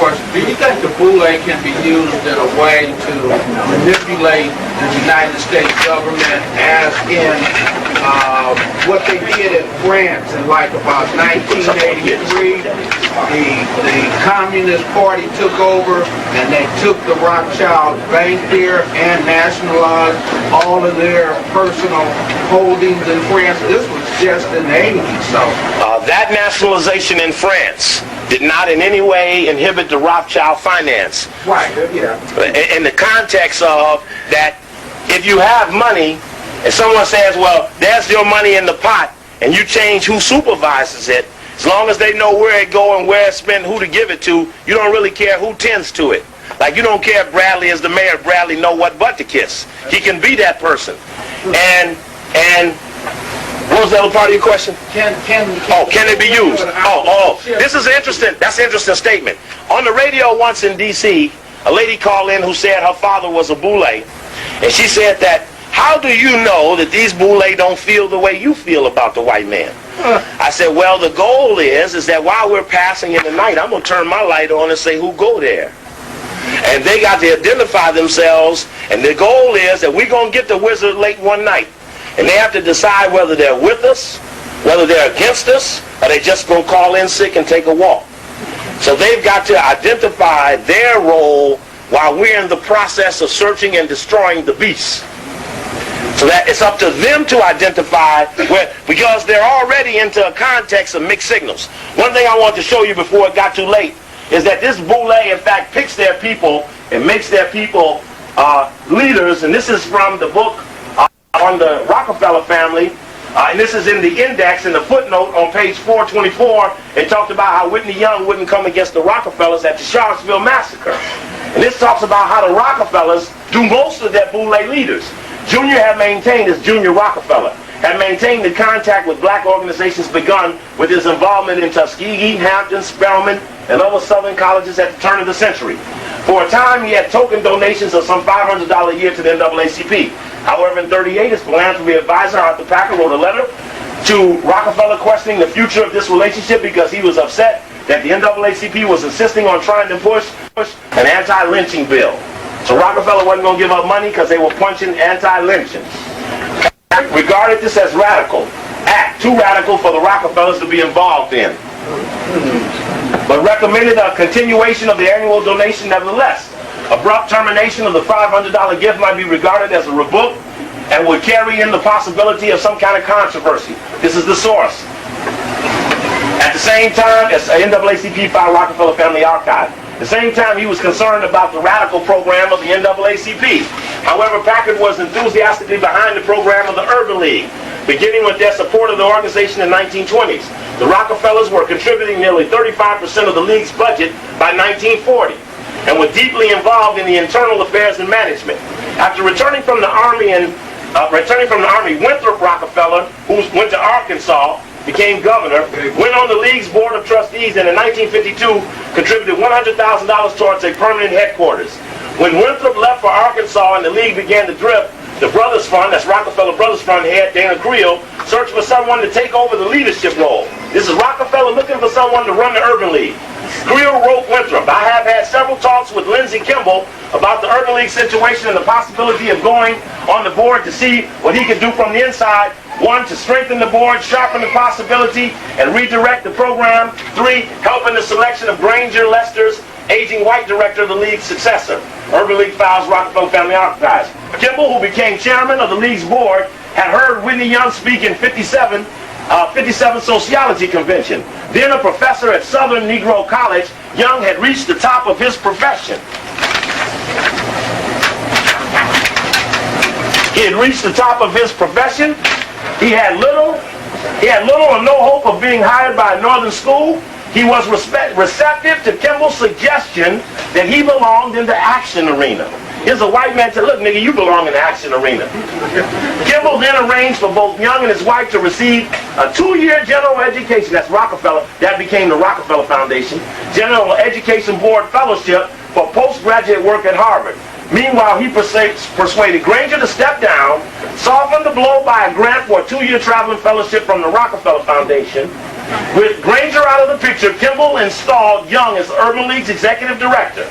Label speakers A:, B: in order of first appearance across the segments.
A: question. Do you think the Boule can be used in a way to manipulate the United States government, as in what they did in France in like about 1983? The Communist Party took over and they took the Rothschild Bank there and nationalized all of their personal holdings in France. This was just in the 80s. So
B: that nationalization in France did not in any way inhibit the Rothschild finance.
A: Right, yeah.
B: In the context of that, if you have money and someone says, well, there's your money in the pot, and you change who supervises it, as long as they know where it go and where it's spent, who to give it to, you don't really care who tends to it. Like you don't care if Bradley is the mayor, Bradley know what butt to kiss. He can be that person. And what was the other part of your question?
A: Can
B: it be used? This is interesting. That's an interesting statement. On the radio once in D.C., a lady called in who said her father was a Boule, and she said that, how do you know that these Boule don't feel the way you feel about the white man? I said, well, the goal is that while we're passing in the night, I'm going to turn my light on and say, who go there? And they got to identify themselves, and the goal is that we're going to get the wizard late one night. And they have to decide whether they're with us, whether they're against us, or they just going to call in sick and take a walk. So they've got to identify their role while we're in the process of searching and destroying the beast. So that it's up to them to identify where, because they're already into a context of mixed signals. One thing I want to show you before it got too late is that this Boule, in fact, picks their people and makes their people leaders. And this is from the book on the Rockefeller family. And this is in the index, in the footnote on page 424. It talked about how Whitney Young wouldn't come against the Rockefellers at the Charlottesville massacre. And this talks about how the Rockefellers do most of their Boule leaders. Junior had maintained, as Junior Rockefeller, had maintained the contact with black organizations begun with his involvement in Tuskegee, Hampton, Spelman, and other southern colleges at the turn of the century. For a time, he had token donations of some $500 a year to the NAACP. However, in '38, his philanthropy advisor, Arthur Packer, wrote a letter to Rockefeller questioning the future of this relationship because he was upset that the NAACP was insisting on trying to push an anti-lynching bill. So Rockefeller wasn't going to give up money because they were punching anti-lynching. Regarded this as radical. Too radical for the Rockefellers to be involved in. But recommended a continuation of the annual donation nevertheless. Abrupt termination of the $500 gift might be regarded as a rebuke and would carry in the possibility of some kind of controversy. This is the source. At the same time, as NAACP filed Rockefeller Family Archive. At the same time, he was concerned about the radical program of the NAACP. However, Packard was enthusiastically behind the program of the Urban League, beginning with their support of the organization in the 1920s. The Rockefellers were contributing nearly 35% of the league's budget by 1940 and were deeply involved in the internal affairs and management. After returning from the Army, Winthrop Rockefeller, who went to Arkansas, became governor, went on the league's board of trustees, and in 1952 contributed $100,000 towards a permanent headquarters. When Winthrop left for Arkansas and the league began to drift, the Brothers Fund, that's Rockefeller Brothers Fund head Dana Creel, searched for someone to take over the leadership role. This is Rockefeller looking for someone to run the Urban League. Creel wrote Winthrop, I have had several talks with Lindsey Kimball about the Urban League situation and the possibility of going on the board to see what he could do from the inside. 1, to strengthen the board, sharpen the possibility, and redirect the program. 3, help in the selection of Granger Lester's aging white director of the league's successor. Urban League files, Rockefeller Family Archives. Kimball, who became chairman of the league's board, had heard Whitney Young speak in 57 Sociology Convention. Then a professor at Southern Negro College, Young had reached the top of his profession. He had reached the top of his profession. He had little or no hope of being hired by a northern school. He was receptive to Kimball's suggestion that he belonged in the action arena. Here's a white man said, look, nigga, you belong in the action arena. Kimball then arranged for both Young and his wife to receive a 2-year general education. That's Rockefeller. That became the Rockefeller Foundation. General Education Board Fellowship for postgraduate work at Harvard. Meanwhile, he persuaded Granger to step down, softened the blow by a grant for a 2-year traveling fellowship from the Rockefeller Foundation, With Granger out of the picture, Kimball installed Young as Urban League's executive director.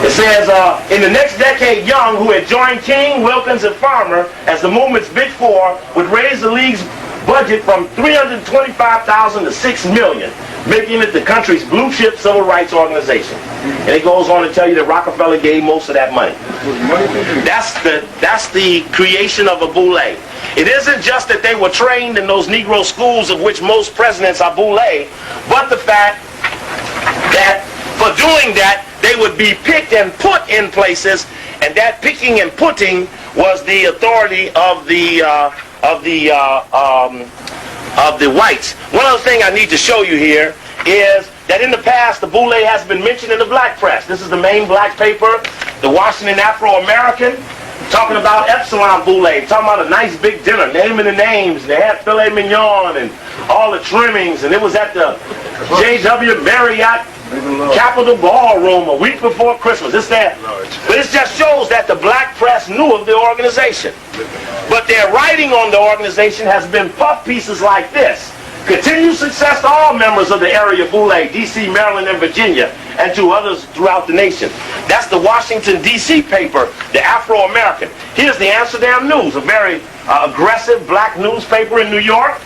B: It says, in the next decade, Young, who had joined King, Wilkins, and Farmer as the movement's big four, would raise the league's budget from $325,000 to $6 million, making it the country's blue chip civil rights organization. And it goes on to tell you that Rockefeller gave most of that money. That's the creation of a Boule. It isn't just that they were trained in those Negro schools of which most presidents are Boule, but the fact that for doing that, they would be picked and put in places, and that picking and putting was the authority of the whites. One other thing I need to show you here is that in the past, the Boule has been mentioned in the black press. This is the main black paper, the Washington Afro-American, talking about Epsilon Boule, talking about a nice big dinner, naming the names. They had filet mignon and all the trimmings, and it was at the J.W. Marriott Capitol Ballroom a week before Christmas. It's that. But it just shows that the black press knew of the organization. But their writing on the organization has been puff pieces like this. Continued success to all members of the area Boule, D.C., Maryland, and Virginia, and to others throughout the nation. That's the Washington, D.C. paper, the Afro-American. Here's the Amsterdam News, a very aggressive black newspaper in New York.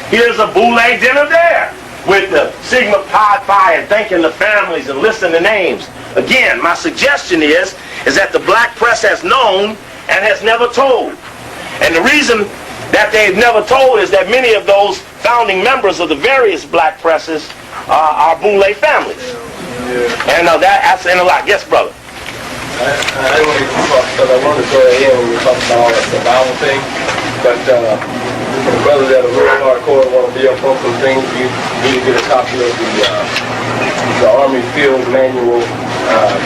B: Here's a Boule dinner there, with the Sigma Pi Phi and thanking the families and listing the names. Again, my suggestion is that the black press has known and has never told. And the reason that they've never told is that many of those founding members of the various black presses are Boule families. And that's in a lot. Yes, brother.
C: I didn't want to talk because I wanted to go ahead when we were talking about all that survival thing, but for the brothers that are real hardcore and want to be up on some things, you need to get a copy of the Army Field Manual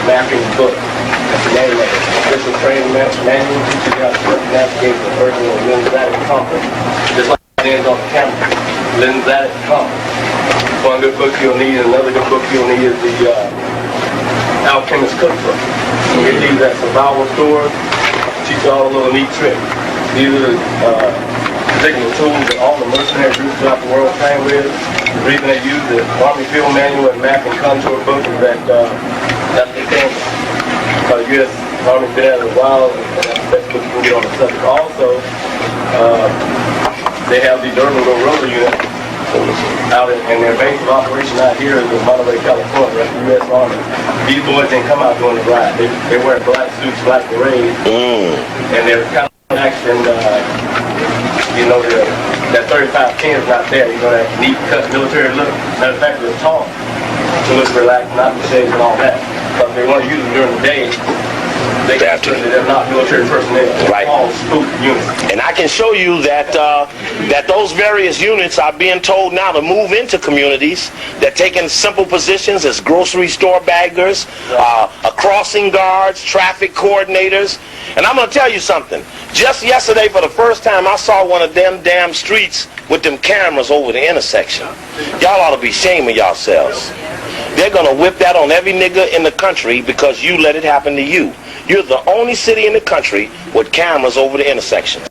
C: mapping book. That's the name of it. Official Training Manual teaches you how to navigate the virtual lymphatic compass. Just like it ends on the camera. Lymphatic compass. One good book you'll need, and another good book you'll need is the Alchemist Cookbook. You get these at survival stores. Teach you all the little neat tricks. These are the particular tools that all the mercenary groups throughout the world train with. The reason they use the Army Field Manual and Map and Contour book is that that's the thing. Because U.S. Army's been at it a while, and that's the best book you can get on the subject. Also, they have these urban guerrilla units out in their base of operation out here in Monterey, California. That's the U.S. Army. These boys didn't come out doing the black. They wear black suits, black berets, and they're kind of action. You know, that 3510 is not there. You know, that neat cut military look. Matter of fact, it's tall to look relaxed, not the shades and all that. But they want to use them during the day. They got to. They're not military personnel. Right. All spook units.
B: And I can show you that that those various units are being told now to move into communities. They're taking simple positions as grocery store baggers, crossing guards, traffic coordinators. And I'm going to tell you something. Just yesterday, for the first time, I saw one of them damn streets with them cameras over the intersection. Y'all ought to be ashamed of yourselves. They're going to whip that on every nigga in the country because you let it happen to you. You're the only city in the country with cameras over the intersection.